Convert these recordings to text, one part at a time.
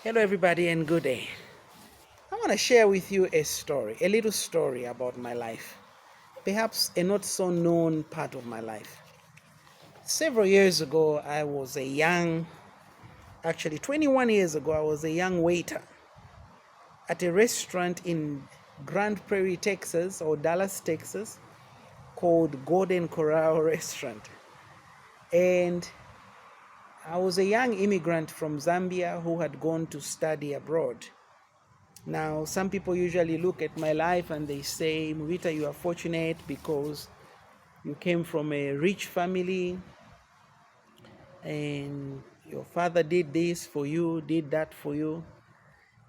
Hello, everybody, and good day. I want to share with you a little story about my life, perhaps a not so known part of my life. Several years ago, actually 21 years ago, I was a young waiter at a restaurant in Grand Prairie, Texas, or Dallas, Texas, called Golden Corral Restaurant. And I was a young immigrant from Zambia who had gone to study abroad. Now, some people usually look at my life and they say, Muvita, you are fortunate because you came from a rich family and your father did this for you, did that for you.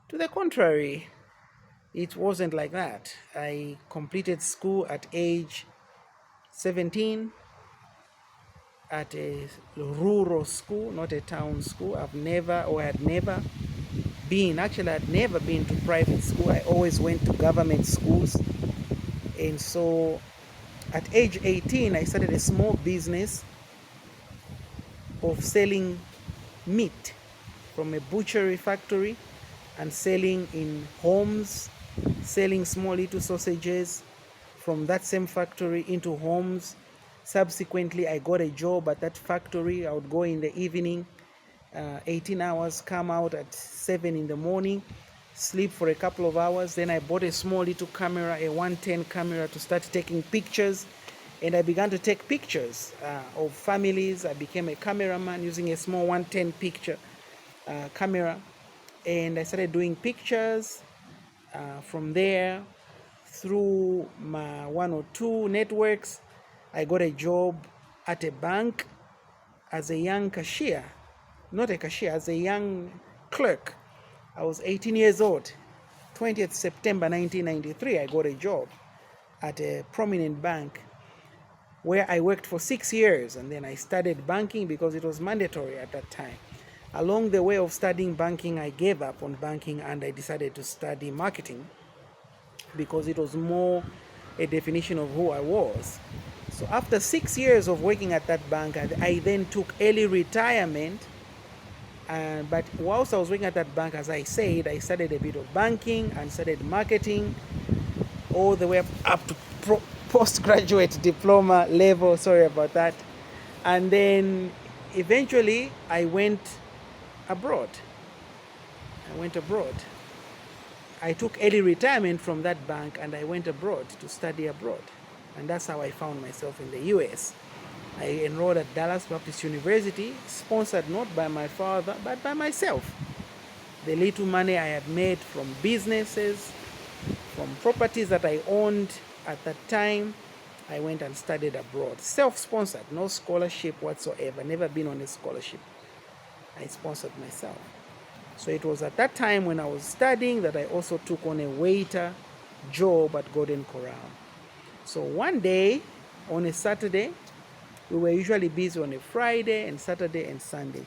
To the contrary, it wasn't like that. I completed school at age 17 at a rural school, not a town school. I've never or had never been, actually, I'd never been to private school. I always went to government schools. And so at age 18, I started a small business of selling meat from a butchery factory and selling in homes, selling small little sausages from that same factory into homes. Subsequently, I got a job at that factory. I would go in the evening, 18 hours, come out at 7 in the morning, sleep for a couple of hours. Then I bought a small little camera, a 110 camera, to start taking pictures. And I began to take pictures of families. I became a cameraman using a small 110 picture camera. And I started doing pictures. From there, through my one or two networks, I got a job at a bank as a young cashier. Not a cashier, as a young clerk. I was 18 years old. 20th September 1993, I got a job at a prominent bank where I worked for 6 years, and then I studied banking because it was mandatory at that time. Along the way of studying banking, I gave up on banking and I decided to study marketing because it was more a definition of who I was. So after 6 years of working at that bank, I then took early retirement. But whilst I was working at that bank, as I said, I studied a bit of banking and studied marketing all the way up to postgraduate diploma level. Sorry about that. And then eventually I went abroad. I took early retirement from that bank and I went abroad to study abroad. And that's how I found myself in the US. I enrolled at Dallas Baptist University, sponsored not by my father, but by myself. The little money I had made from businesses, from properties that I owned at that time, I went and studied abroad. Self-sponsored, no scholarship whatsoever, never been on a scholarship. I sponsored myself. So it was at that time when I was studying that I also took on a waiter job at Golden Corral. So one day, on a Saturday, we were usually busy on a Friday and Saturday and Sunday.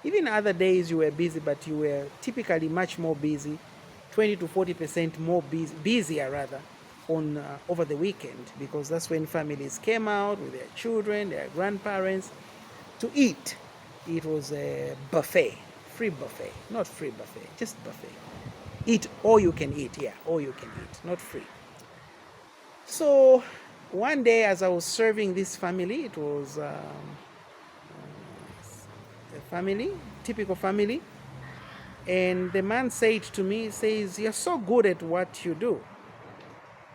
Even other days you were busy, but you were typically much more busy, 20 to 40% more busier rather, on over the weekend, because that's when families came out with their children, their grandparents, to eat. It was a buffet, free buffet, not free buffet, just buffet. Eat all you can eat, yeah, all you can eat, not free. So one day as I was serving this family, it was a family, typical family, and the man said to me, he says, "You're so good at what you do.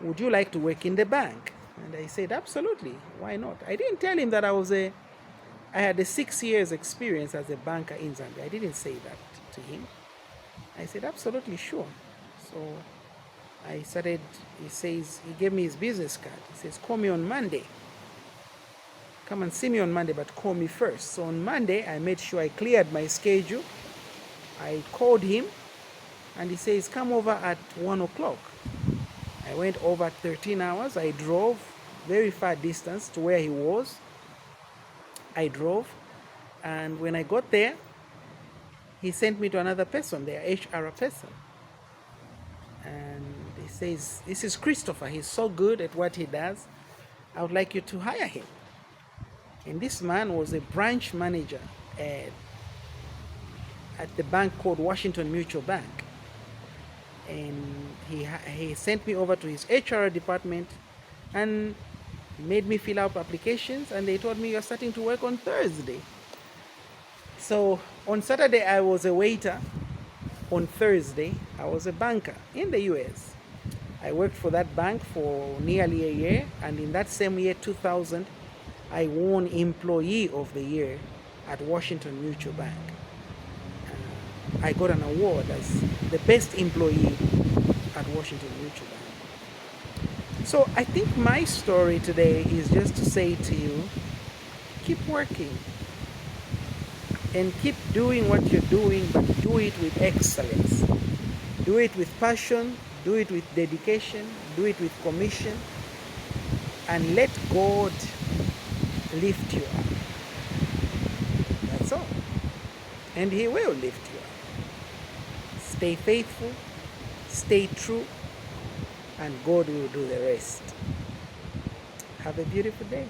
Would you like to work in the bank?" And I said, "Absolutely, why not?" I didn't tell him that I had a 6 years experience as a banker in Zambia. I didn't say that to him. I said, "Absolutely, sure." So I started, he gave me his business card. He says, "Call me on Monday. Come and see me on Monday, but call me first." So on Monday, I made sure I cleared my schedule. I called him and he says, "Come over at 1 o'clock. I went over 13 hours. I drove very far distance to where he was. I drove, and when I got there, he sent me to another person, their HR person. And he says, "This is Christopher. He's so good at what he does. I would like you to hire him." And this man was a branch manager at at the bank called Washington Mutual Bank. And he sent me over to his HR department and made me fill out applications, and they told me you're starting to work on Thursday. So on Saturday I was a waiter. On Thursday I was a banker in the US. I worked for that bank for nearly a year, and in that same year, 2000, I won Employee of the Year at Washington Mutual Bank. I got an award as the best employee at Washington Mutual Bank. So I think my story today is just to say to you, keep working and keep doing what you're doing, but do it with excellence. Do it with passion, do it with dedication, do it with commission, and let God lift you up. That's all. And He will lift you up. Stay faithful, stay true, and God will do the rest. Have a beautiful day.